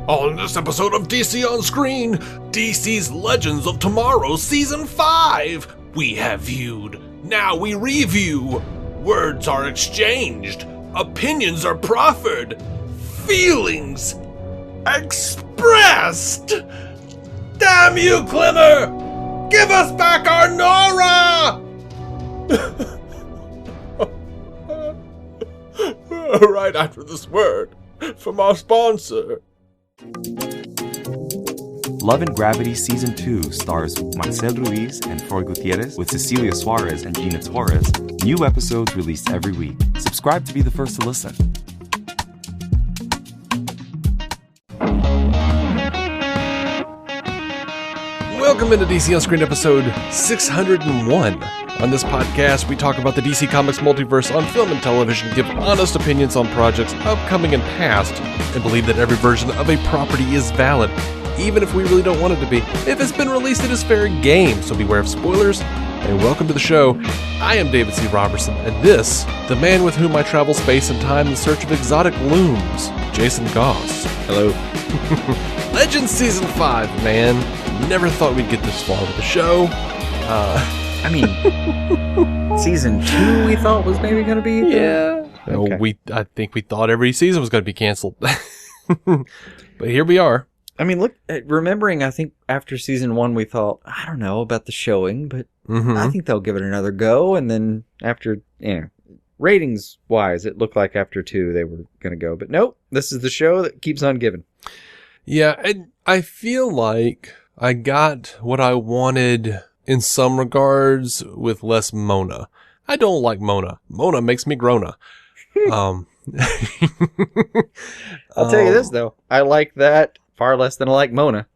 On this episode of DC On Screen, DC's Legends of Tomorrow Season 5, we have viewed, now we review. Words are exchanged, opinions are proffered, feelings expressed. Damn you, Klemmer! Give us back our Nora! Right after this word from our sponsor. Love and Gravity Season 2 stars Marcel Ruiz and Flor Gutierrez with Cecilia Suarez and Gina Torres. New episodes released every week. Subscribe to be the first to listen. Welcome into DC On Screen episode 601. On this podcast, we talk about the DC Comics multiverse on film and television, give honest opinions on projects upcoming and past, and believe that every version of a property is valid, even if we really don't want it to be. If it's been released, it is fair game, so beware of spoilers. And welcome to the show. I am David C. Robertson, and this, the man with whom I travel space and time in search of exotic looms, Jason Goss. Hello. Legends Season 5, man. Never thought we'd get this far with the show. I mean, Season 2 we thought was maybe going to be? Yeah. Okay. I think we thought every season was going to be canceled. But here we are. I mean, look, remembering, I think after Season 1 we thought, I don't know about the showing, but I think they'll give it another go. And then after, ratings-wise, it looked like after 2 they were going to go. But nope, this is the show that keeps on giving. Yeah, and I feel like I got what I wanted in some regards with less Mona. I don't like Mona. Mona makes me grona. I'll tell you this, though. I like that far less than I like Mona.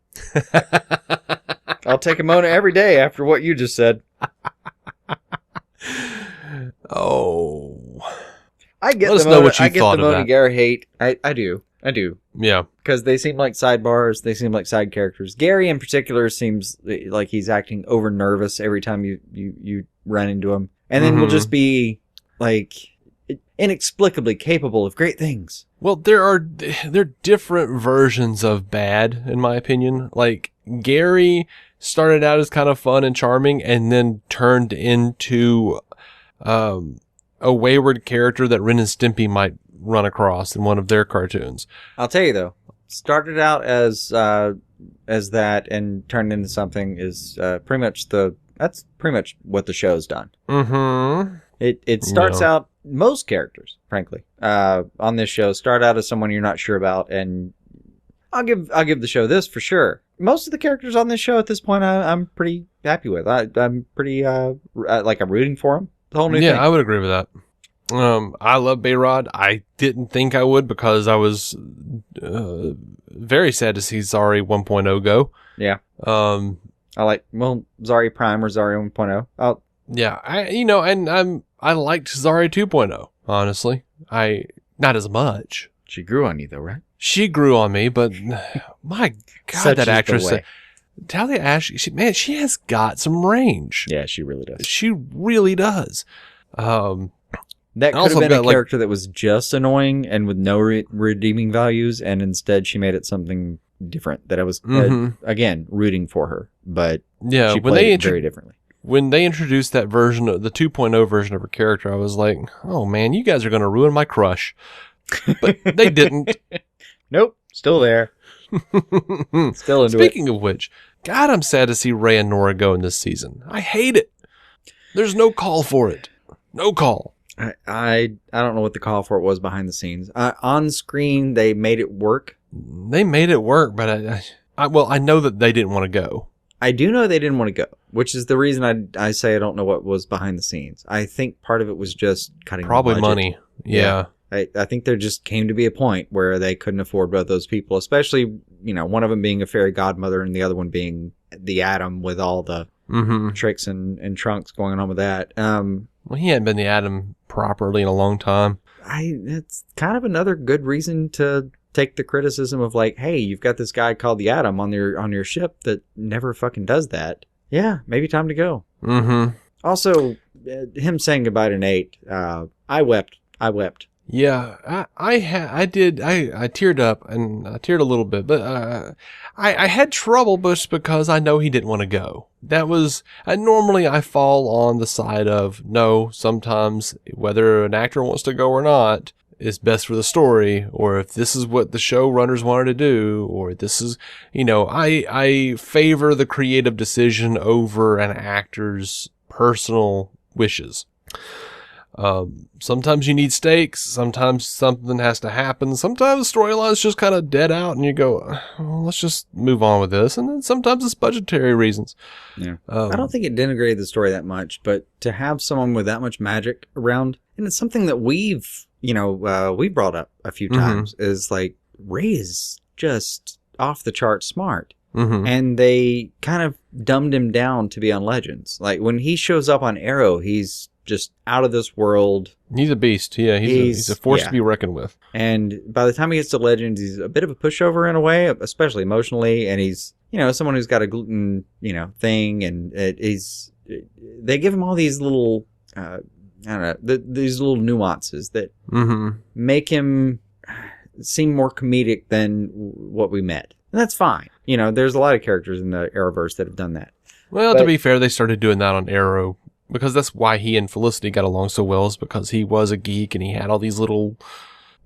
I'll take a Mona every day after what you just said. Oh. I get Let us the know Mona, what you I get thought the of Mona that. Gare hate. I do. Yeah. Because they seem like sidebars. They seem like side characters. Gary, in particular, seems like he's acting over nervous every time you run into him, and then will just be like inexplicably capable of great things. Well, there are different versions of bad, in my opinion. Like Gary started out as kind of fun and charming, and then turned into a wayward character that Ren and Stimpy might run across in one of their cartoons. I'll tell you though, started out as that and turned into something is pretty much that's pretty much what the show's done. Mm-hmm. It starts out, most characters, frankly, on this show start out as someone you're not sure about, and I'll give the show this for sure. Most of the characters on this show at this point, I'm pretty happy with. I'm pretty I'm rooting for them. The whole new thing. Yeah, I would agree with that. I love Bayrod. I didn't think I would because I was very sad to see Zari 1.0 go. Yeah. I like, Zari Prime or Zari 1.0. Yeah, I liked Zari 2.0, honestly. Not as much. She grew on you though, right? She grew on me, but my God, Such that is the actress, way. Talia Ash, she has got some range. Yeah, she really does. She really does. That could also have been a got, character that was just annoying and with no redeeming values, and instead she made it something different that I was, again, rooting for her. But yeah, she played it very differently. When they introduced that version, of the 2.0 version of her character, I was like, oh man, you guys are going to ruin my crush. But they didn't. Nope, still there. Still into Speaking of which, God, I'm sad to see Ray and Nora go in this season. I hate it. There's no call for it. No call. I don't know what the call for it was behind the scenes. On screen, they made it work. They made it work, but I know that they didn't want to go. I do know they didn't want to go, which is the reason I say I don't know what was behind the scenes. I think part of it was just cutting Probably the budget. money. Yeah. I think there just came to be a point where they couldn't afford both those people, especially, one of them being a fairy godmother and the other one being the Atom with all the tricks and trunks going on with that. Well, he hadn't been the Atom properly in a long time. It's kind of another good reason to take the criticism of like, hey, you've got this guy called the Atom on your ship that never fucking does that. Yeah, maybe time to go. Also, him saying goodbye to Nate, I wept. Yeah, I teared up, and I teared a little bit, but I had trouble just because I know he didn't want to go. That was, normally I fall on the side of, no, sometimes whether an actor wants to go or not is best for the story, or if this is what the showrunners wanted to do, or this is, I favor the creative decision over an actor's personal wishes. Sometimes you need stakes. Sometimes something has to happen. Sometimes the storyline's just kind of dead out and you go, well, let's just move on with this. And then sometimes it's budgetary reasons. Yeah. I don't think it denigrated the story that much, but to have someone with that much magic around, and it's something that we've brought up a few times, is like, Ray is just off the chart smart. Mm-hmm. And they kind of dumbed him down to be on Legends. Like when he shows up on Arrow, he's just out of this world. He's a beast. Yeah, he's a force to be reckoned with. And by the time he gets to Legends, he's a bit of a pushover in a way, especially emotionally. And he's, someone who's got a gluten, thing. And they give him all these little, these little nuances that make him seem more comedic than what we met. And that's fine. There's a lot of characters in the Arrowverse that have done that. Well, to be fair, they started doing that on Arrow because that's why he and Felicity got along so well, is because he was a geek and he had all these little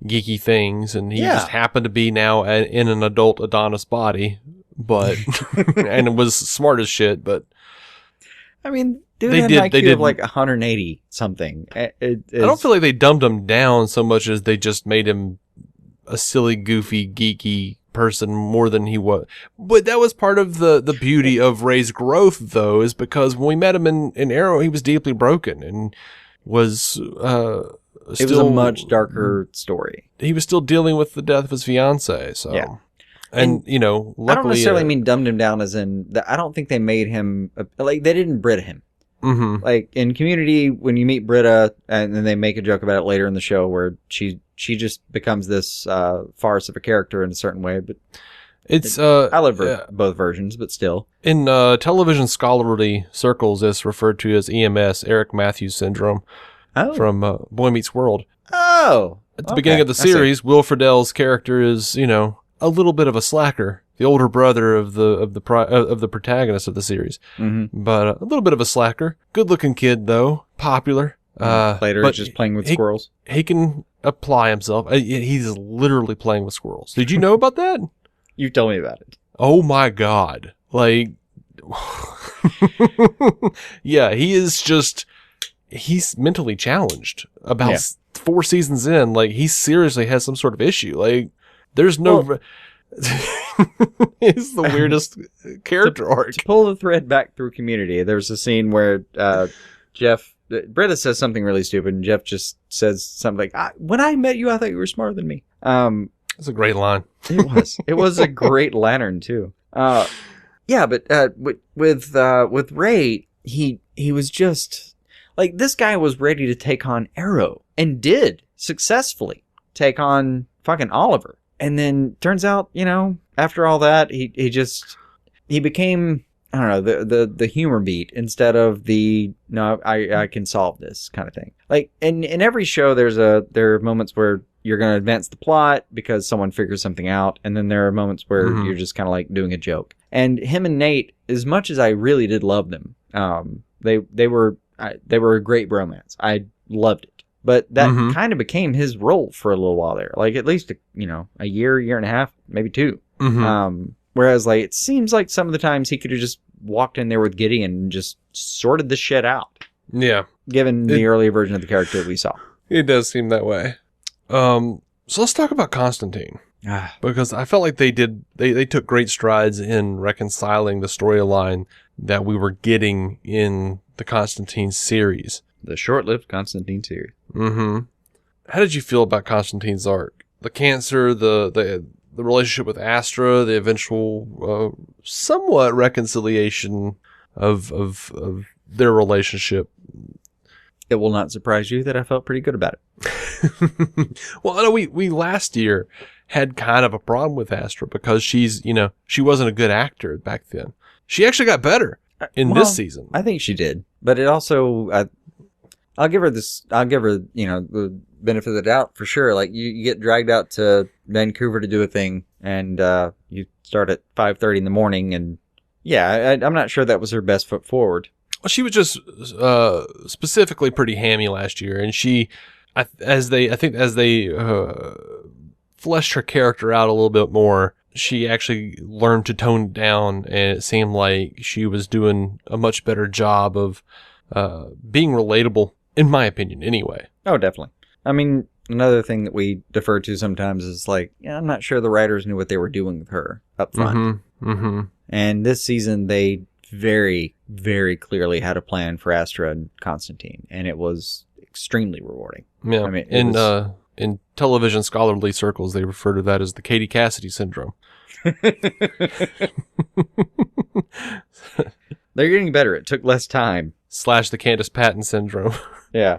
geeky things, and he just happened to be now in an adult Adonis body, but and it was smart as shit. But I mean, dude had an IQ of like 180 something. I don't feel like they dumbed him down so much as they just made him a silly, goofy, geeky person more than he was. But that was part of the beauty of Ray's growth, though, is because when we met him in Arrow, he was deeply broken and was it was a much darker story. He was still dealing with the death of his fiance, so yeah. And luckily, I don't necessarily mean dumbed him down as in that. I don't think they made him like they didn't Brita him. Mm-hmm. Like in Community, when you meet Britta, and then they make a joke about it later in the show where she just becomes this farce of a character in a certain way. But I love both versions, but still. In television scholarly circles, it's referred to as EMS, Eric Matthews Syndrome, from Boy Meets World. Oh! At the beginning of the series, Will Friedle's character is, a little bit of a slacker. The older brother of the protagonist of the series, but a little bit of a slacker. Good-looking kid, though, popular. Later, just playing with squirrels. He can apply himself. He's literally playing with squirrels. Did you know about that? You told me about it. Oh my god! Like, yeah, he's mentally challenged. About 4 seasons in, like he seriously has some sort of issue. Like, there's no. It's the weirdest character arc. To pull the thread back through Community, there's a scene where Britta says something really stupid, and Jeff just says something like, when I met you, I thought you were smarter than me. It's a great line. It was. It was a great lantern, too. Yeah, but with Ray, he was just... Like, this guy was ready to take on Arrow, and did successfully take on fucking Oliver. And then turns out, after all that, he became, I don't know, the humor beat instead of I can solve this kind of thing. Like in every show, there are moments where you're going to advance the plot because someone figures something out, and then there are moments where you're just kind of like doing a joke. And him and Nate, as much as I really did love them, they were a great bromance. I loved it. But that kind of became his role for a little while there. Like, at least, a year and a half, maybe 2. Whereas, like, it seems like some of the times he could have just walked in there with Gideon and just sorted the shit out. Yeah. Given the earlier version of the character that we saw. It does seem that way. So let's talk about Constantine. Because I felt like they took great strides in reconciling the storyline that we were getting in the Constantine series. The short-lived Constantine series. How did you feel about Constantine's arc? The cancer, the relationship with Astra, the eventual somewhat reconciliation of their relationship. It will not surprise you that I felt pretty good about it. Well, I know we last year had kind of a problem with Astra because she wasn't a good actor back then. She actually got better in this season. I think she did, but it also. I'll give her, the benefit of the doubt for sure. Like you get dragged out to Vancouver to do a thing, and you start at 5:30 in the morning, and yeah, I'm not sure that was her best foot forward. Well, she was just specifically pretty hammy last year, and I think as they fleshed her character out a little bit more, she actually learned to tone down, and it seemed like she was doing a much better job of being relatable, in my opinion, anyway. Oh, definitely. I mean, another thing that we defer to sometimes is like, yeah, I'm not sure the writers knew what they were doing with her up front. And this season, they very, very clearly had a plan for Astra and Constantine, and it was extremely rewarding. Yeah, I mean, in television scholarly circles, they refer to that as the Katie Cassidy syndrome. They're getting better. It took less time. / the Candace Patton syndrome. Yeah.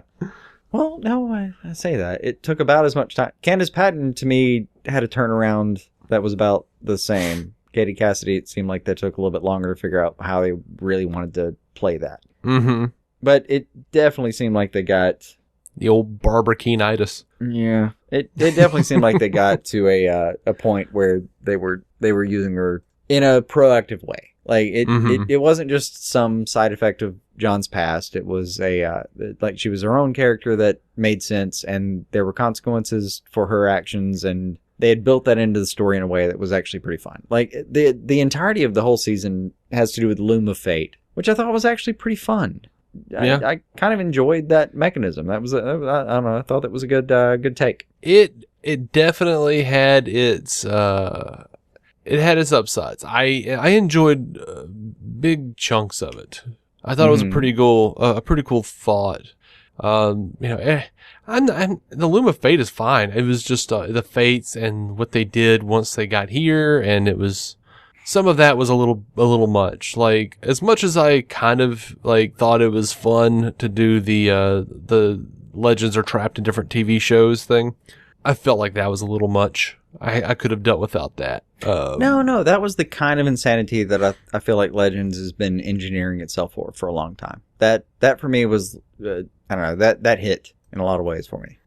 Well, no, I say that. It took about as much time. Candace Patton, to me, had a turnaround that was about the same. Katie Cassidy, it seemed like that took a little bit longer to figure out how they really wanted to play that. Mm-hmm. But it definitely seemed like they got... The old Barbara Keene-itis. Yeah. It definitely seemed like they got to a point where they were using her in a proactive way. Like, it wasn't just some side effect of John's past. It was like she was her own character that made sense, and there were consequences for her actions, and they had built that into the story in a way that was actually pretty fun. Like, the entirety of the whole season has to do with Loom of Fate, which I thought was actually pretty fun. Yeah. I kind of enjoyed that mechanism. That was, I don't know, I thought that was a good take. It definitely had its upsides. I enjoyed big chunks of it. I thought it was a pretty cool thought. The Loom of Fate is fine. It was just the fates and what they did once they got here, and it was some of that was a little much. Like, as much as I kind of like thought it was fun to do the Legends are trapped in different TV shows thing, I felt like that was a little much. I could have dealt without that. No, that was the kind of insanity that I feel like Legends has been engineering itself for a long time. That for me was, I don't know, that hit in a lot of ways for me.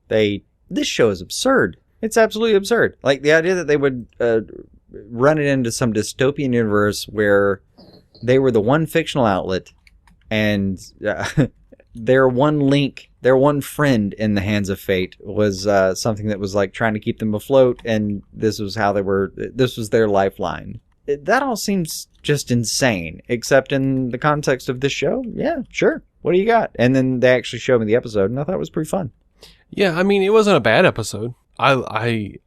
This show is absurd. It's absolutely absurd. Like, the idea that they would run it into some dystopian universe where they were the one fictional outlet, and their one link, their one friend in the hands of fate was something that was like trying to keep them afloat, and this was their lifeline. That all seems just insane, except in the context of this show. Yeah, sure. What do you got? And then they actually showed me the episode, and I thought it was pretty fun. Yeah, I mean, it wasn't a bad episode. I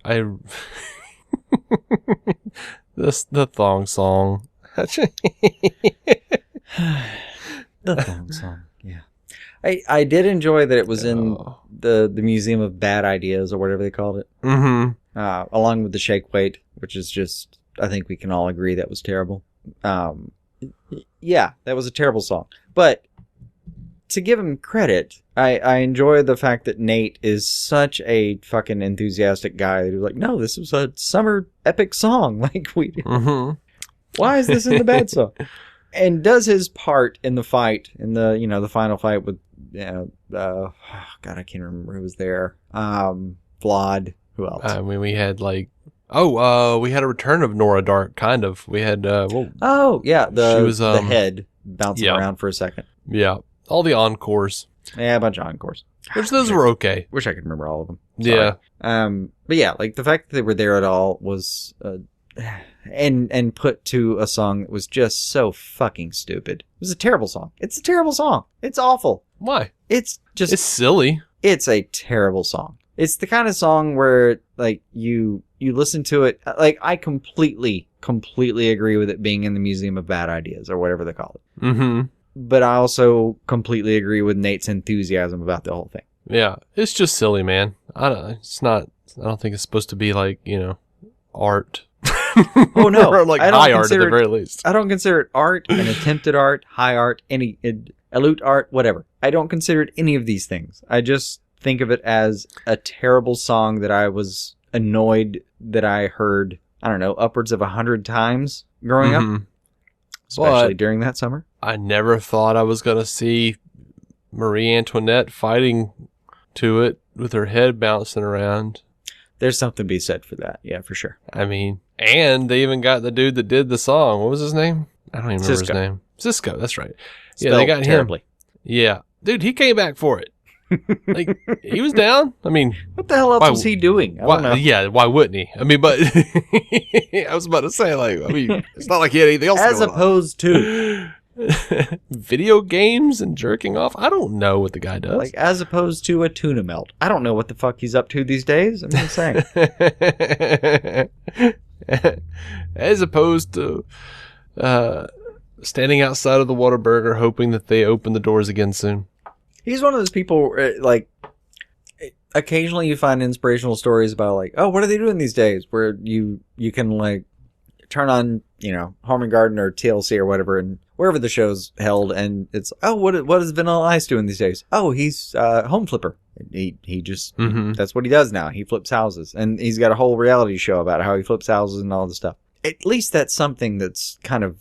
the thong song. The thong song, yeah. I did enjoy that it was in the Museum of Bad Ideas, or whatever they called it. Mm-hmm. Along with the Shake Weight, which is just, I think we can all agree that was terrible. Yeah, that was a terrible song. But to give him credit, I enjoy the fact that Nate is such a fucking enthusiastic guy who's like, no, this was a summer epic song. Like, why is this in the bad song? And does his part in the fight, in the final fight with, God, I can't remember who was there. Vlad, who else? I mean, we had we had a return of Nora Dark, kind of. We had, the head bouncing around for a second. Yeah, all the encores. Yeah, a bunch of encores. Which those were okay. Wish I could remember all of them. Sorry. Yeah. But yeah, like the fact that they were there at all was, and put to a song that was just so fucking stupid. It was a terrible song. It's a terrible song. It's awful. Why? It's silly. It's a terrible song. It's the kind of song where, like, you listen to it, like, I completely agree with it being in the Museum of Bad Ideas, or whatever they call it. Mm-hmm. But I also completely agree with Nate's enthusiasm about the whole thing. Yeah, it's just silly, man. I don't think it's supposed to be like, art. Oh no, or like high art at the very least. I don't consider it art, an attempted art, high art, any elite art, whatever. I don't consider it any of these things. I just think of it as a terrible song that I was annoyed that I heard, I don't know, upwards of 100 times growing up. Especially during that summer. I never thought I was going to see Marie Antoinette fighting to it with her head bouncing around. There's something to be said for that. Yeah, for sure. I mean, and they even got the dude that did the song. What was his name? I don't even remember his name. Cisco, that's right. Spelled they got terribly. him. Yeah. Dude, he came back for it. Like, he was down. I mean, what the hell else was he doing? I don't know. Yeah, why wouldn't he? I mean, but I was about to say, like, I mean, it's not like he had anything else as going opposed to video games and jerking off. I don't know what the guy does. Like, as opposed to a tuna melt. I don't know what the fuck he's up to these days. I'm just saying. As opposed to standing outside of the Whataburger hoping that they open the doors again soon. He's one of those people, like, occasionally you find inspirational stories about, like, oh, what are they doing these days? Where you can, like, turn on, Home and Garden or TLC or whatever, and wherever the show's held, and it's, oh, what is Vanilla Ice doing these days? Oh, he's home flipper. He just, that's what he does now. He flips houses. And he's got a whole reality show about how he flips houses and all this stuff. At least that's something that's kind of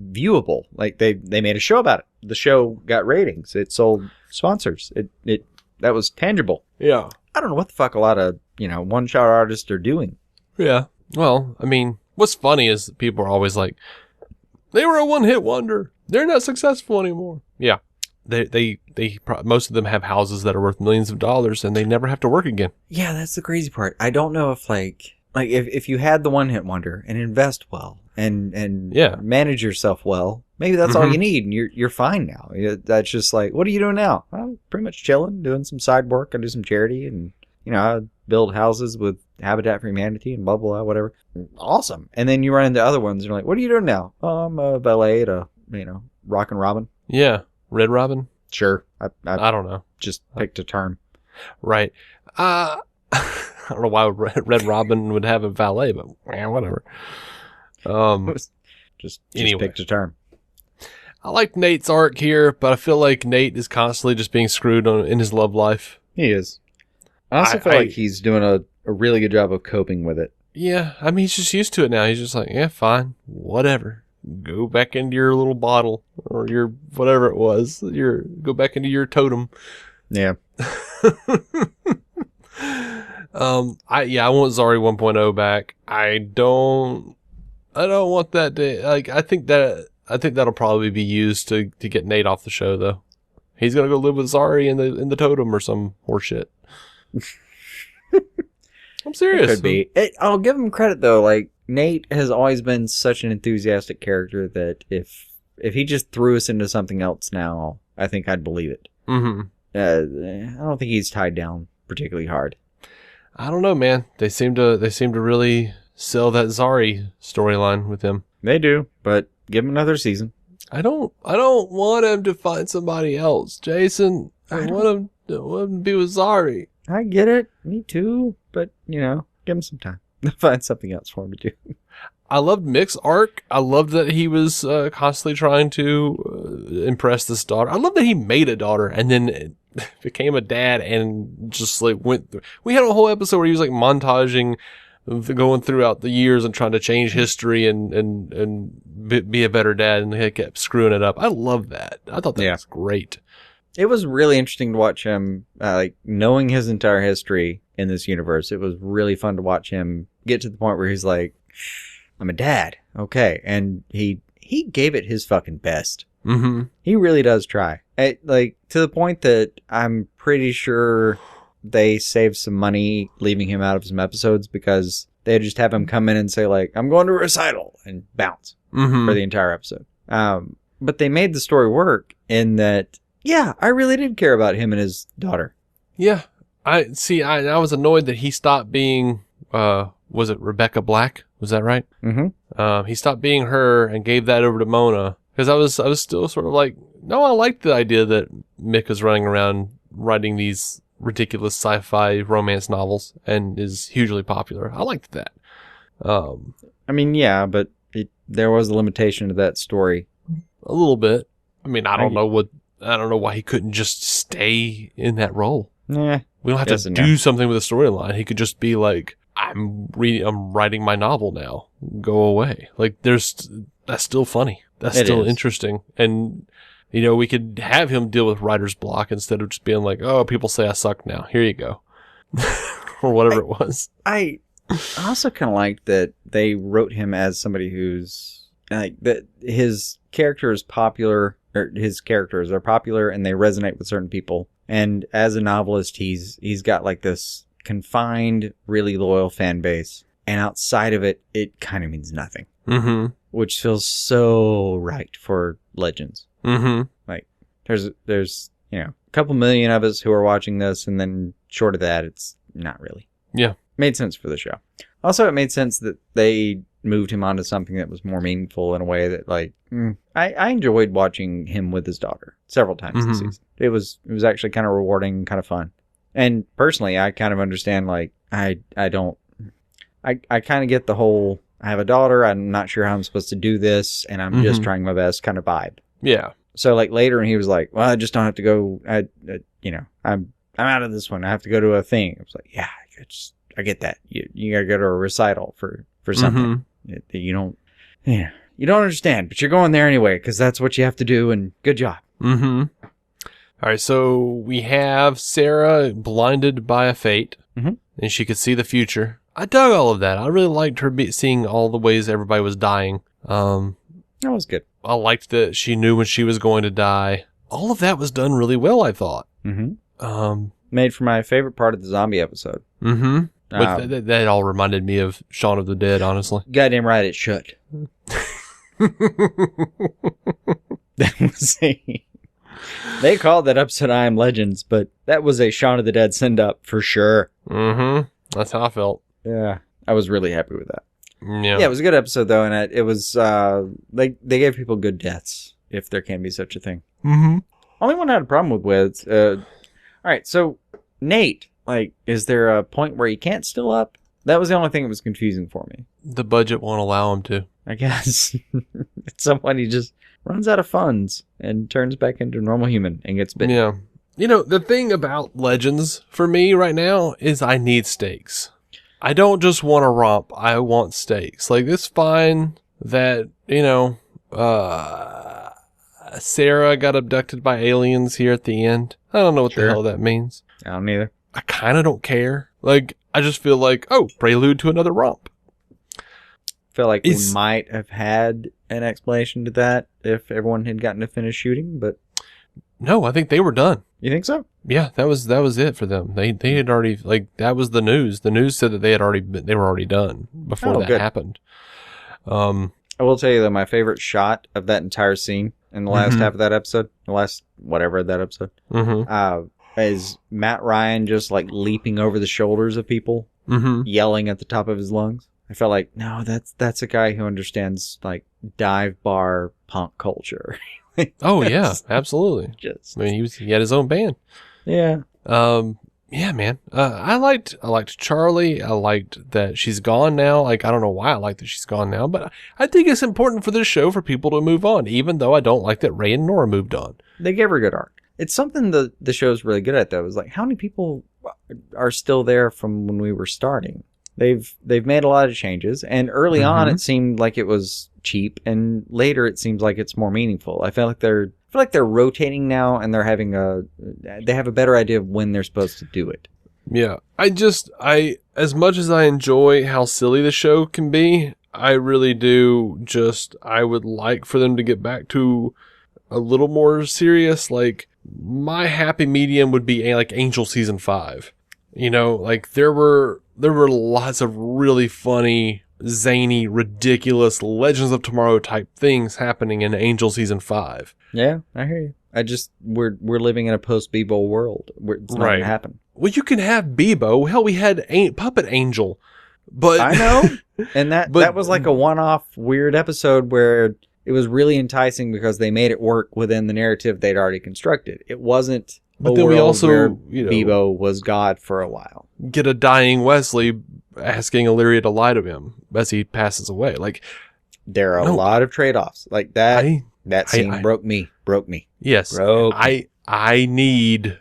viewable. Like, they made a show about it. The show got ratings. It sold sponsors. It that was tangible. Yeah. I don't know what the fuck a lot of, one-shot artists are doing. Yeah. Well, I mean, what's funny is that people are always like, they were a one-hit wonder. They're not successful anymore. Yeah. They most of them have houses that are worth millions of dollars and they never have to work again. Yeah, that's the crazy part. I don't know if if you had the one-hit wonder and invest well and manage yourself well, maybe that's all you need and you're fine now. That's just like, what are you doing now? I'm pretty much chilling, doing some side work. I do some charity and, I build houses with Habitat for Humanity and blah, blah, blah, whatever. Awesome. And then you run into other ones and you're like, what are you doing now? Oh, I'm a valet at a, Rockin' Robin. Yeah. Red Robin? Sure. I don't know. Just picked a term. Right. I don't know why Red Robin would have a valet, but whatever. Just anyway. Picked a term. I like Nate's arc here, but I feel like Nate is constantly just being screwed in his love life. He is. I also feel like he's doing a really good job of coping with it. Yeah, I mean, he's just used to it now. He's just like, yeah, fine, whatever. Go back into your little bottle or your whatever it was. Go back into your totem. Yeah. I want Zari 1.0 back. I don't want that to, like, I think that'll probably be used to get Nate off the show though. He's gonna go live with Zari in the totem or some horseshit. I'm serious. It could be. I'll give him credit though. Like, Nate has always been such an enthusiastic character that if he just threw us into something else now, I think I'd believe it. Mm-hmm. I don't think he's tied down particularly hard. I don't know, man. They seem to really sell that Zari storyline with him. They do, but give him another season. I don't want him to find somebody else, Jason. I want him to be with Zari. I get it. Me too. But, give him some time. Find something else for him to do. I loved Mick's arc. I loved that he was constantly trying to impress this daughter. I love that he made a daughter and then became a dad and just like went through. We had a whole episode where he was like montaging, going throughout the years and trying to change history and be a better dad, and he kept screwing it up. I love that. I thought that was great. It was really interesting to watch him, knowing his entire history in this universe. It was really fun to watch him get to the point where he's like, I'm a dad. Okay. And he gave it his fucking best. Mm-hmm. He really does try. To the point that I'm pretty sure they saved some money leaving him out of some episodes because they just have him come in and say, like, I'm going to a recital and bounce for the entire episode. But they made the story work in that, yeah, I really did care about him and his daughter. Yeah. I was annoyed that he stopped being, was it Rebecca Black? Was that right? Mm-hmm. He stopped being her and gave that over to Mona. Because I was still sort of like, no, I liked the idea that Mick is running around writing these ridiculous sci-fi romance novels and is hugely popular. I liked that. I mean, yeah, but there was a limitation to that story. A little bit. I mean, I don't know why he couldn't just stay in that role. Yeah. We don't have to do something with the storyline. He could just be like, I'm writing my novel now. Go away. Like, that's still funny. That's still interesting. And, we could have him deal with writer's block instead of just being like, oh, people say I suck now. Here you go. or whatever it was. I also kind of liked that they wrote him as somebody who's like that his character is popular, or his characters are popular and they resonate with certain people. And as a novelist, he's got like this confined, really loyal fan base. And outside of it, it kind of means nothing. Mm-hmm. Which feels so right for Legends. Mm-hmm. Like, there's a couple million of us who are watching this, and then short of that, it's not really. Yeah. Made sense for the show. Also, it made sense that they moved him onto something that was more meaningful in a way that, like, I enjoyed watching him with his daughter several times this season. It was actually kind of rewarding, kind of fun. And personally, I kind of understand, like, I kind of get the whole, I have a daughter, I'm not sure how I'm supposed to do this, and I'm just trying my best kind of vibe. Yeah. So, like, later, and he was like, well, I just don't have to go, I'm out of this one. I have to go to a thing. I was like, yeah, I get that. You gotta go to a recital for something. You don't understand, but you're going there anyway, because that's what you have to do, and good job. Mm-hmm. All right, so we have Sarah blinded by a fate, and she could see the future. I dug all of that. I really liked her seeing all the ways everybody was dying. That was good. I liked that she knew when she was going to die. All of that was done really well, I thought. Made for my favorite part of the zombie episode. That all reminded me of Shaun of the Dead, honestly. Goddamn right it should. That was they called that episode I Am Legends, but that was a Shaun of the Dead send-up for sure. That's how I felt. Yeah. I was really happy with that. Yeah, it was a good episode, though, and it was, they gave people good deaths, if there can be such a thing. Only one I had a problem with, all right, so, Nate, like, is there a point where he can't still up? That was the only thing that was confusing for me. The budget won't allow him to. I guess. At some point, he just runs out of funds and turns back into a normal human and gets bitten. Yeah. The thing about Legends for me right now is I need stakes. I don't just want a romp. I want stakes. Like, it's fine that, Sarah got abducted by aliens here at the end. I don't know what the hell that means. I don't either. I kind of don't care. Like, I just feel like, prelude to another romp. Feel like we might have had an explanation to that if everyone had gotten to finish shooting, but no, I think they were done. You think so? Yeah, that was it for them. They had already, like, that was the news. The news said that they were already done before that happened. I will tell you that my favorite shot of that entire scene in the last half of that episode, the last whatever of that episode, is Matt Ryan just like leaping over the shoulders of people, yelling at the top of his lungs. I felt like, no, that's a guy who understands like dive bar punk culture. Oh yeah, absolutely. I mean, he had his own band. Yeah. Yeah, man. I liked Charlie. I liked that she's gone now. Like, I don't know why I like that she's gone now, but I think it's important for this show for people to move on, even though I don't like that Ray and Nora moved on. They gave her a good arc. It's something the show's really good at, though. Is like, how many people are still there from when we were starting? They've made a lot of changes, and early on it seemed like it was cheap, and later it seems like it's more meaningful. I feel like they're rotating now, and they have a better idea of when they're supposed to do it. Yeah, as much as I enjoy how silly the show can be, I really do I would like for them to get back to a little more serious. Like, my happy medium would be like Angel season 5. Like there were lots of really funny, zany, ridiculous Legends of Tomorrow type things happening in Angel season 5. Yeah, I hear you. We're living in a post Bebo world where it's not going to happen. Well, you can have Bebo. Hell, we had Puppet Angel, but I know, and that was like a one-off weird episode where it was really enticing because they made it work within the narrative they'd already constructed. It wasn't. But then we also, Bebo was God for a while. Get a dying Wesley asking Illyria to lie to him as he passes away. Like, there are a lot of trade-offs. Like that. That scene broke me. Yes. I need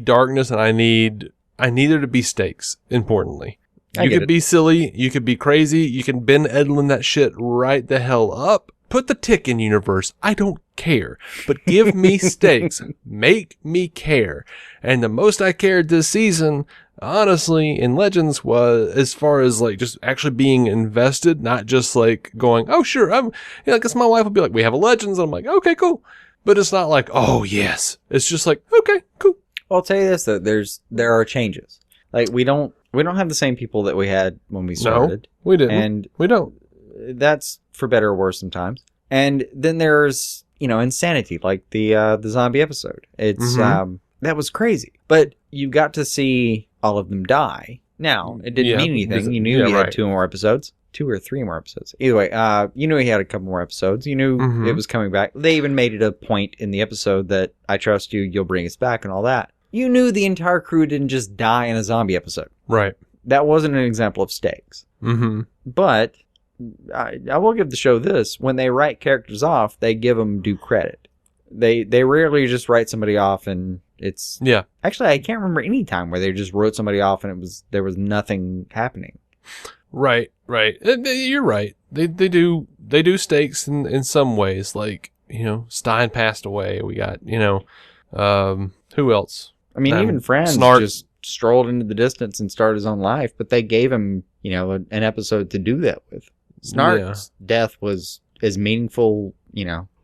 darkness, and I need there to be stakes. Importantly, you could be silly, you could be crazy, you can Ben Edlund that shit right the hell up, put the tick in universe. I don't care. But give me stakes. Make me care. And the most I cared this season, honestly, in Legends was as far as like just actually being invested, not just like going, oh, sure. I guess my wife will be like, we have a Legends. And I'm like, okay, cool. But it's not like, oh, yes. It's just like, okay, cool. Well, I'll tell you this, though. There are changes. Like, we don't have the same people that we had when we started. No, we didn't. And we don't. That's for better or worse sometimes. And then there's, insanity, like the zombie episode. It's, that was crazy. But you got to see all of them die. Now, it didn't mean anything. You knew he had 2 more episodes. 2 or 3 more episodes. Either way, you knew he had a couple more episodes. You knew it was coming back. They even made it a point in the episode that I trust you, you'll bring us back and all that. You knew the entire crew didn't just die in a zombie episode. Right. That wasn't an example of stakes. Mm-hmm. But I will give the show this. When they write characters off, they give them due credit. They rarely just write somebody off and it's... Yeah. Actually, I can't remember any time where they just wrote somebody off and there was nothing happening. Right. You're right. They do stakes in some ways. Like, Stein passed away. We got, who else? I mean, even Franz just strolled into the distance and started his own life, but they gave him, an episode to do that with. Snark's death was as meaningful,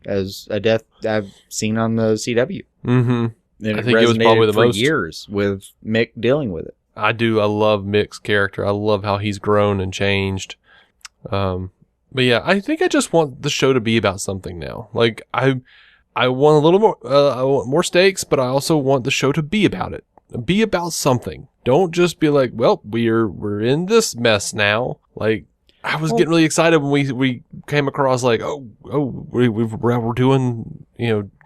as a death I've seen on the CW. Mm-hmm. And I think it was probably the most. For years with Mick dealing with it. I love Mick's character. I love how he's grown and changed. But yeah, I think I just want the show to be about something now. Like, I want a little more, I want more stakes, but I also want the show to be about it. Be about something. Don't just be like, well, we're in this mess now. Like, I was getting really excited when we came across like, we're doing,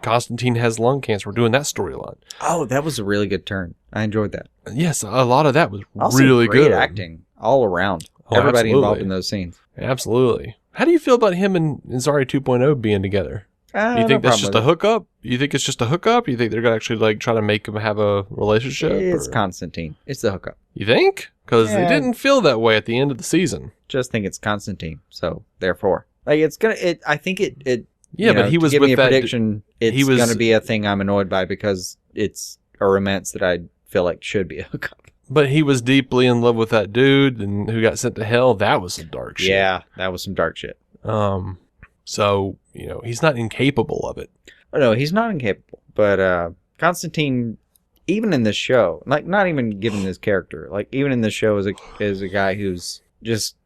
Constantine has lung cancer. We're doing that storyline. Oh, that was a really good turn. I enjoyed that. Yes, a lot of that was also really great good. Acting all around. Oh, everybody absolutely. Involved in those scenes. Absolutely. How do you feel about him and Zari 2.0 being together? You think that's just a hookup? You think it's just a hookup? You think they're going to actually like try to make them have a relationship? It's Constantine. It's the hookup. You think? Because they didn't feel that way at the end of the season. Just think it's Constantine. So therefore, like I think it. Yeah, but he was give with me a that. prediction. It's going to be a thing I'm annoyed by because it's a romance that I feel like should be a hookup. But he was deeply in love with that dude and who got sent to hell. That was some dark shit. Yeah, that was some dark shit. So, he's not incapable of it. Oh, no, he's not incapable. But Constantine, even in this show, like not even given his character, like even in this show is a guy who's just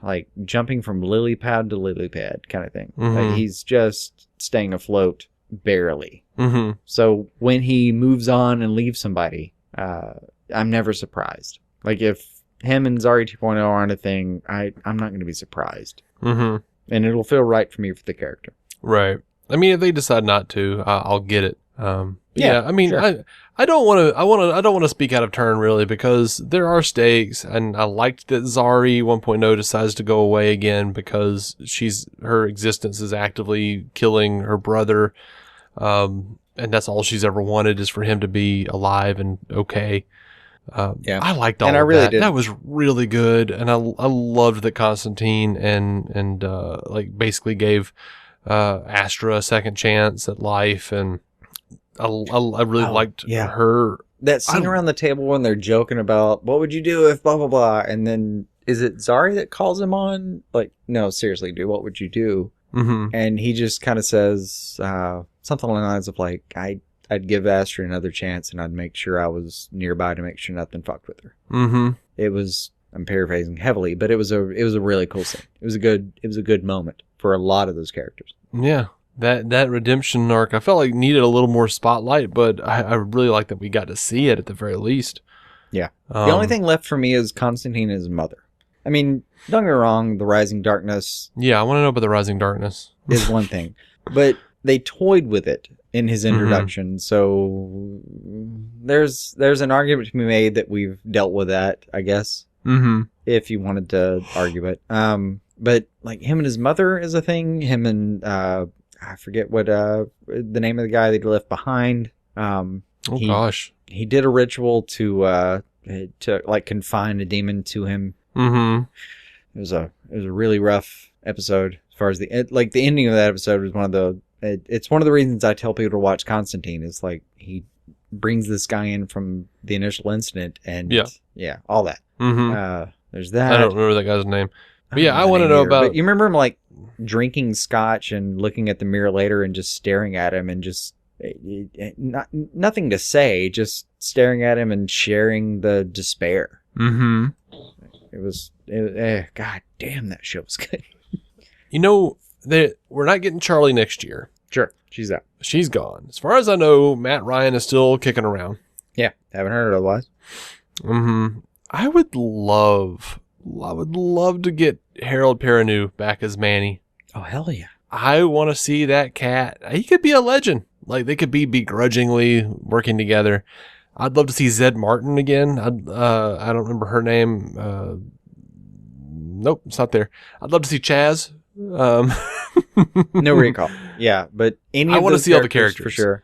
like jumping from lily pad to lily pad kind of thing. Mm-hmm. Like he's just staying afloat barely. Mm-hmm. So when he moves on and leaves somebody, I'm never surprised. Like if him and Zari 2.0 aren't a thing, I'm not going to be surprised. Mm-hmm. And it'll feel right for me for the character. Right. I mean, if they decide not to, I'll get it. Yeah. I mean, sure. I don't want to speak out of turn really because there are stakes, and I liked that Zari 1.0 decides to go away again because her existence is actively killing her brother. And that's all she's ever wanted is for him to be alive and okay. I liked all of that. That was really good, and I loved that Constantine and like basically gave Astra a second chance at life, and I really liked her. That scene around the table when they're joking about what would you do if blah blah blah, and then is it Zari that calls him on? Like, no, seriously, dude, what would you do? Mm-hmm. And he just kind of says something along the lines of like, I'd give Astra another chance, and I'd make sure I was nearby to make sure nothing fucked with her. Mm-hmm. It was, I'm paraphrasing heavily, but it was a really cool scene. It was a good moment for a lot of those characters. Yeah, that redemption arc, I felt like needed a little more spotlight, but I really like that we got to see it at the very least. Yeah. The only thing left for me is Constantine and his mother. I mean, don't get me wrong, the Rising Darkness. Yeah, I want to know about the Rising Darkness. Is one thing, but they toyed with it in his introduction. Mm-hmm. So there's an argument to be made that we've dealt with that, I guess. Mm-hmm. If you wanted to argue it. But like him and his mother is a thing. Him and I forget what the name of the guy that he left behind. Gosh. He did a ritual to like confine a demon to him. Mm-hmm. It was a really rough episode far as the ending of that episode was one of the. It's one of the reasons I tell people to watch Constantine. Is like he brings this guy in from the initial incident, and all that. Mm-hmm. There's that. I don't remember that guy's name. But yeah, I want to know about. But you remember him like drinking scotch and looking at the mirror later and just staring at him and just nothing to say, just staring at him and sharing the despair. Mm-hmm. God damn, that show was good. You know, we're not getting Charlie next year. Sure, she's out. She's gone. As far as I know, Matt Ryan is still kicking around. Yeah, haven't heard it otherwise. Mm-hmm. I would love to get Harold Perrineau back as Manny. Oh, hell yeah. I want to see that cat. He could be a legend. Like, they could be begrudgingly working together. I'd love to see Zed Martin again. I don't remember her name. Nope, it's not there. I'd love to see Chaz. No recall. Yeah, but I want to see all the characters for sure.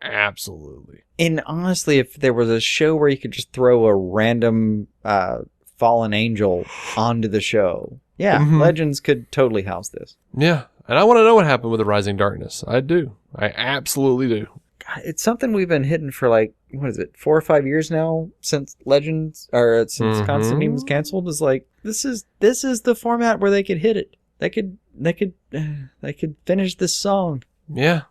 Absolutely. And honestly, if there was a show where you could just throw a random fallen angel onto the show, Legends could totally house this. Yeah, and I want to know what happened with the Rising Darkness. I do. I absolutely do. God, it's something we've been hitting for like, what is it, 4 or 5 years now since Legends or since Constantine was canceled. Is like this is the format where they could hit it. They could finish this song. Yeah.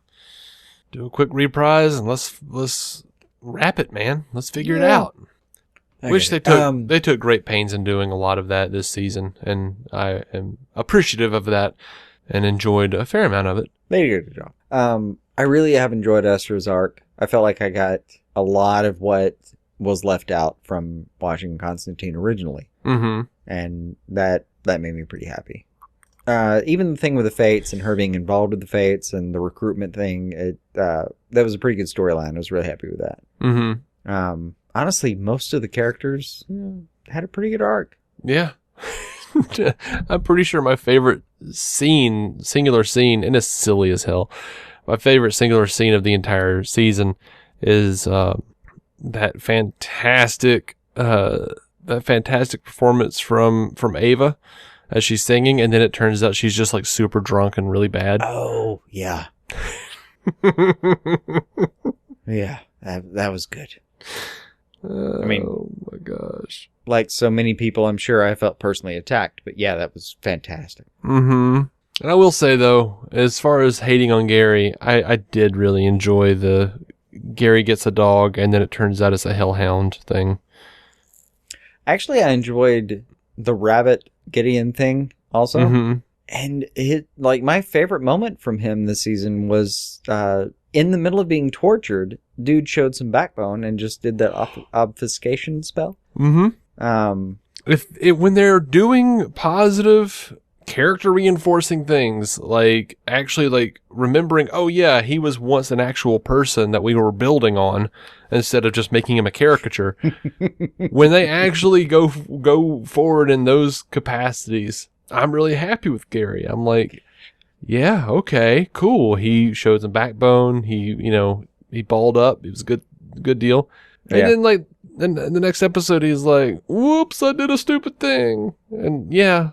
Do a quick reprise and let's wrap it, man. Let's figure it out. Which they took great pains in doing a lot of that this season, and I am appreciative of that and enjoyed a fair amount of it. They did a good job. I really have enjoyed Esther's arc. I felt like I got a lot of what was left out from watching Constantine originally. Mm-hmm. And that made me pretty happy. Even the thing with the Fates and her being involved with the Fates and the recruitment thing, that was a pretty good storyline. I was really happy with that. Mm-hmm. Honestly, most of the characters had a pretty good arc. Yeah. I'm pretty sure my favorite singular scene, and it's silly as hell, my favorite singular scene of the entire season is that fantastic performance from Ava as she's singing, and then it turns out she's just like super drunk and really bad. Oh, yeah. Yeah, that was good. I mean, oh my gosh. Like so many people, I'm sure I felt personally attacked, but yeah, that was fantastic. Mm-hmm. And I will say though, as far as hating on Gary, I did really enjoy the Gary gets a dog and then it turns out it's a hellhound thing. Actually, I enjoyed the rabbit Gideon thing also. Mm-hmm. And my favorite moment from him this season was in the middle of being tortured, dude showed some backbone and just did that obfuscation spell. Mm-hmm. When they're doing positive character reinforcing things, like actually like remembering, oh yeah, he was once an actual person that we were building on instead of just making him a caricature. When they actually go forward in those capacities, I'm really happy with Gary. I'm like, yeah, okay, cool. He showed some backbone. He balled up. It was a good deal. And then like in the next episode, he's like, whoops, I did a stupid thing. And yeah,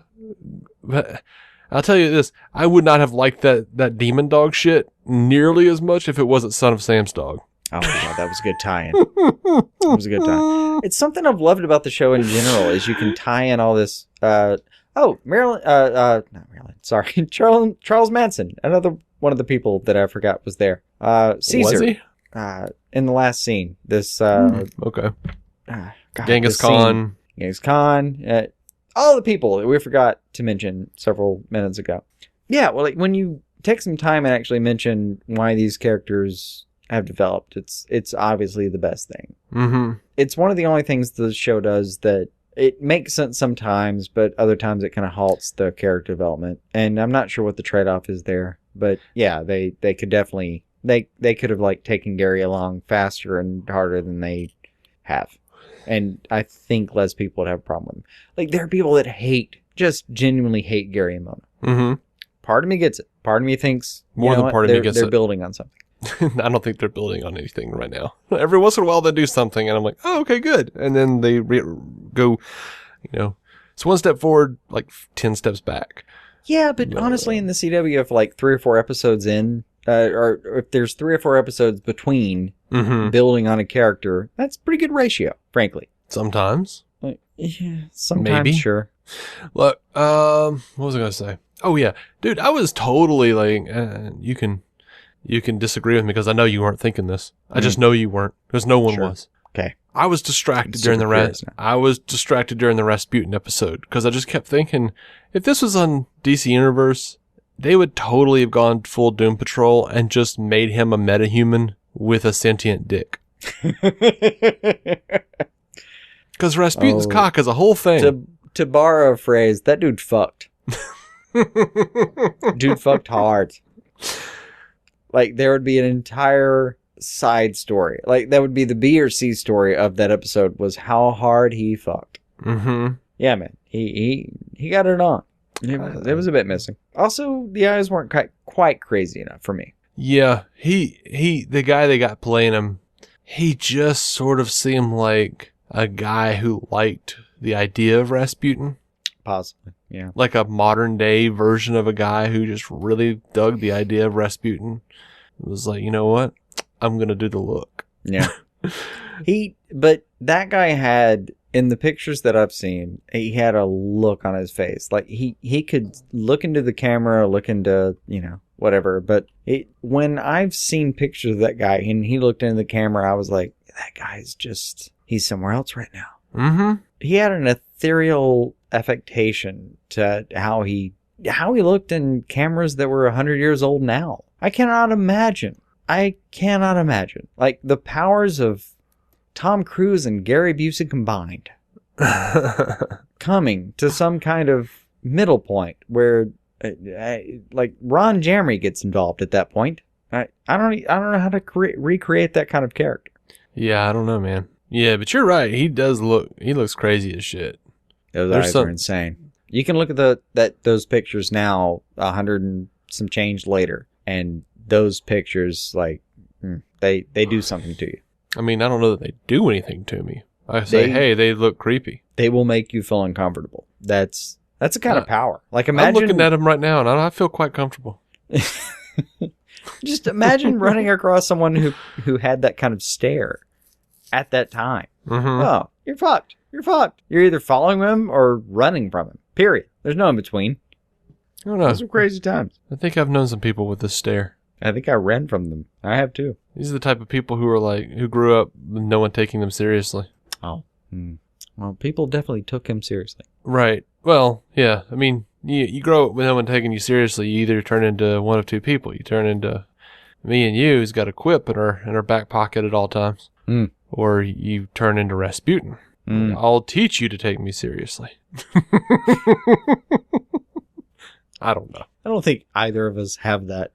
but I'll tell you this, I would not have liked that demon dog shit nearly as much if it wasn't Son of Sam's dog. Oh my God, that was a good tie-in. It was a good tie-in. It's something I've loved about the show in general is you can tie in all this. Not Marilyn. Sorry, Charles Manson. Another one of the people that I forgot was there. Caesar. Was he? In the last scene, this. Okay. God, Genghis Khan. Genghis Khan. All the people that we forgot to mention several minutes ago. Yeah, well, like when you take some time and actually mention why these characters have developed, it's obviously the best thing. Mm-hmm. It's one of the only things the show does that it makes sense sometimes, but other times it kind of halts the character development. And I'm not sure what the trade-off is there, but yeah, they could definitely they could have like taken Gary along faster and harder than they have. And I think less people would have a problem with him. Like, there are people that just genuinely hate Gary and Mona. Mm-hmm. Part of me gets it. Part of me thinks more than part of me gets it. They're building on something. I don't think they're building on anything right now. Every once in a while they do something, and I'm like, oh, okay, good. And then they go, it's one step forward, like 10 steps back. Yeah, but honestly, in the CW, if like 3 or 4 episodes in, or if there's 3 or 4 episodes between building on a character, that's a pretty good ratio, frankly. Sometimes. Yeah, sometimes, Maybe. sure. Look, what was I going to say? Oh, yeah. Dude, I was totally like, you can disagree with me because I know you weren't thinking this. I just know you weren't because no one was. Okay. I was distracted during the Rasputin episode because I just kept thinking, if this was on DC Universe, they would totally have gone full Doom Patrol and just made him a metahuman with a sentient dick. Because Rasputin's cock is a whole thing. To borrow a phrase, that dude fucked. Dude fucked hard. Like, there would be an entire side story. Like, that would be the B or C story of that episode, was how hard he fucked. Mm-hmm. Yeah, man. He got it on. It was a bit missing. Also, the eyes weren't quite crazy enough for me. Yeah, the guy they got playing him, he just sort of seemed like a guy who liked the idea of Rasputin. Possibly, yeah. Like a modern day version of a guy who just really dug the idea of Rasputin. It was like, you know what? I'm going to do the look. Yeah. But that guy had, in the pictures that I've seen, he had a look on his face. Like he could look into the camera, look into, whatever. But when I've seen pictures of that guy and he looked into the camera, I was like, that guy's he's somewhere else right now. Mm-hmm. He had an ethereal affectation to how he looked in cameras that were 100 years old now. I cannot imagine. Like, the powers of Tom Cruise and Gary Busey combined coming to some kind of middle point where, like, Ron Jeremy gets involved at that point. I don't know how to recreate that kind of character. Yeah, I don't know, man. Yeah, but you're right. He looks crazy as shit. Those eyes are insane. You can look at those pictures now, 100 and some change later, and those pictures, like, they do something to you. I mean, I don't know that they do anything to me. I say, hey, they look creepy. They will make you feel uncomfortable. That's a kind of power. Like, imagine, I'm looking at them right now, and I feel quite comfortable. Just imagine running across someone who had that kind of stare at that time. Mm-hmm. Oh, you're fucked. You're fucked. You're either following him or running from him. Period. There's no in between. I don't know. Those are crazy times. I think I've known some people with this stare. I think I ran from them. I have too. These are the type of people who grew up with no one taking them seriously. Oh. Well, people definitely took him seriously. Right. Well, yeah. I mean, you grow up with no one taking you seriously. You either turn into one of two people. You turn into me and you, who's got a quip in her back pocket at all times. Or you turn into Rasputin. I'll teach you to take me seriously. I don't know. I don't think either of us have that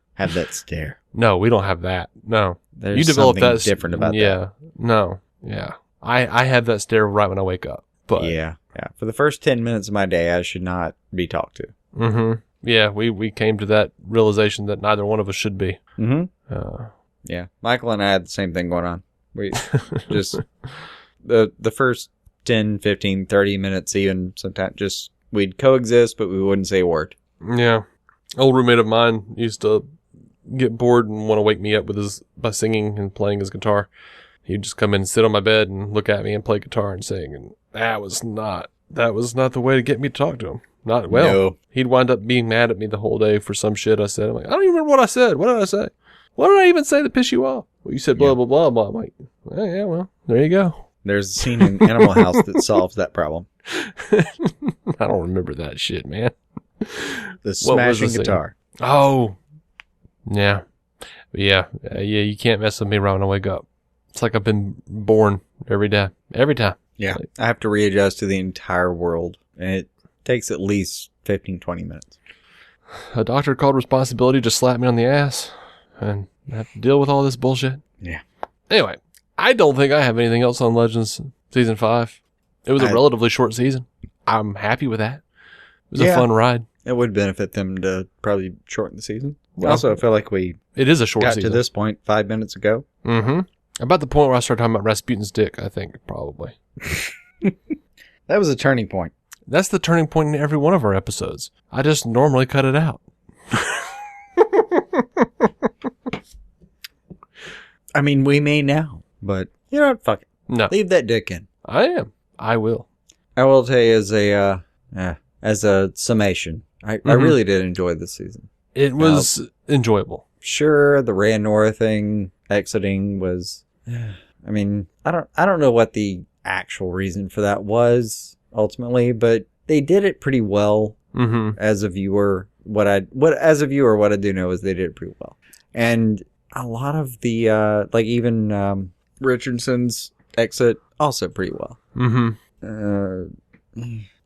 stare. No, we don't have that. No. There's you develop something that different about that. Yeah. No. Yeah. I have that stare right when I wake up. But yeah. For the first 10 minutes of my day, I should not be talked to. Mm-hmm. Yeah, we came to that realization that neither one of us should be. Mm-hmm. Yeah. Michael and I had the same thing going on. We just the first 10, 15, 30 minutes even, sometimes just we'd coexist, but we wouldn't say a word. Yeah. Old roommate of mine used to get bored and want to wake me up by singing and playing his guitar. He'd just come in and sit on my bed and look at me and play guitar and sing, and that was not the way to get me to talk to him. Not well. No. He'd wind up being mad at me the whole day for some shit I said. I'm like, I don't even remember what I said. What did I say? What did I even say that pissed you off? Well, you said blah, blah, blah, blah. I'm like, oh, yeah, well, there you go. There's a scene in Animal House that solves that problem. I don't remember that shit, man. The smashing guitar. Oh. Yeah. Yeah, you can't mess with me right when I wake up. It's like I've been born every day. Every time. Yeah. I have to readjust to the entire world, and it takes at least 15, 20 minutes. A doctor called responsibility just slapped me on the ass, and I have to deal with all this bullshit. Yeah. Anyway, I don't think I have anything else on Legends Season 5. It was a relatively short season. I'm happy with that. It was a fun ride. It would benefit them to probably shorten the season. Well, also, I feel like it is a short got season. To this point 5 minutes ago. Mm-hmm. About the point where I started talking about Rasputin's dick, I think, probably. That was a turning point. That's the turning point in every one of our episodes. I just normally cut it out. I mean, we may now, but you know what? Fuck it. No. Leave that dick in. I am. I will. I will tell you as a summation, I really did enjoy this season. It was enjoyable. Sure, the Ray and Nora thing exiting was, I mean, I don't know what the actual reason for that was ultimately, but they did it pretty well. As a viewer. What I do know is they did it pretty well. And a lot of the even Richardson's exit also pretty well.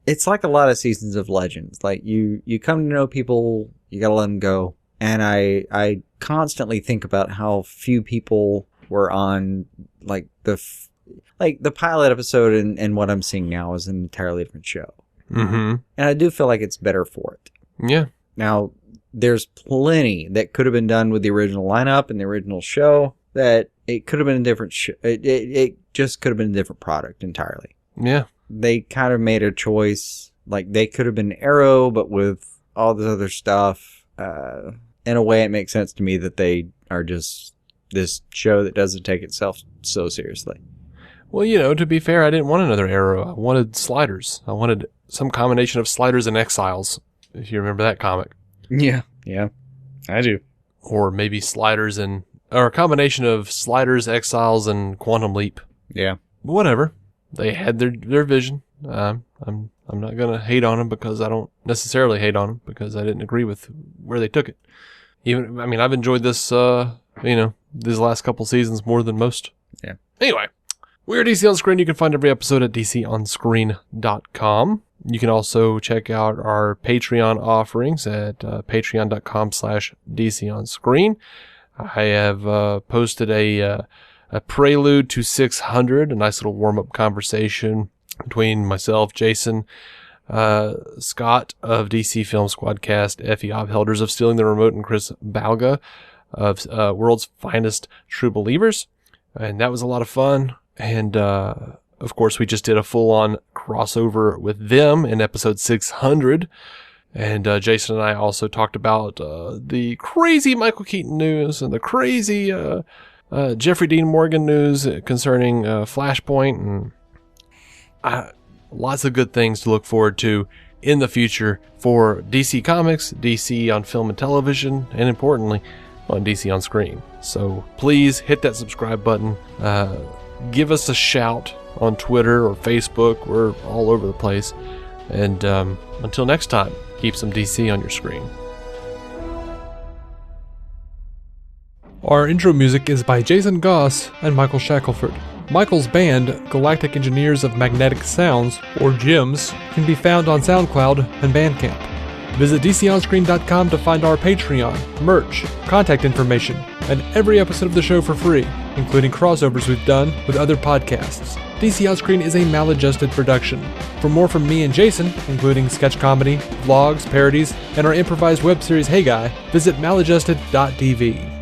It's like a lot of seasons of Legends. Like you come to know people, you gotta let them go. And I constantly think about how few people were on like the pilot episode, and what I'm seeing now is an entirely different show. And I do feel like it's better for it. Yeah. Now, there's plenty that could have been done with the original lineup and the original show that it could have been a different show. It just could have been a different product entirely. Yeah. They kind of made a choice. Like, they could have been Arrow, but with all this other stuff. In a way, it makes sense to me that they are just this show that doesn't take itself so seriously. Well, you know, to be fair, I didn't want another Arrow. I wanted Sliders. I wanted some combination of Sliders and Exiles, if you remember that comic. Yeah, I do. Or maybe Sliders or a combination of Sliders, Exiles, and Quantum Leap. Yeah. Whatever. They had their vision. I'm not going to hate on them because I don't necessarily hate on them because I didn't agree with where they took it. I've enjoyed this, these last couple seasons more than most. Yeah. Anyway, we're DC On Screen. You can find every episode at DCOnScreen.com. You can also check out our Patreon offerings at patreon.com/DCOnScreen. I have posted a prelude to 600, a nice little warm-up conversation between myself, Jason, Scott of DC Film Squadcast, Effie Obhelders of Stealing the Remote, and Chris Balga of World's Finest True Believers. And that was a lot of fun. And, of course, we just did a full-on crossover with them in episode 600. And Jason and I also talked about the crazy Michael Keaton news and the crazy Jeffrey Dean Morgan news concerning Flashpoint, and lots of good things to look forward to in the future for DC Comics, DC on film and television, and importantly, on DC On Screen. So please hit that subscribe button. Give us a shout on Twitter or Facebook. We're all over the place. And until next time, keep some DC on your screen. Our intro music is by Jason Goss and Michael Shackelford. Michael's band, Galactic Engineers of Magnetic Sounds, or GEMS, can be found on SoundCloud and Bandcamp. Visit DCOnScreen.com to find our Patreon, merch, contact information, and every episode of the show for free, including crossovers we've done with other podcasts. DC On Screen is a maladjusted production. For more from me and Jason, including sketch comedy, vlogs, parodies, and our improvised web series Hey Guy, visit maladjusted.tv.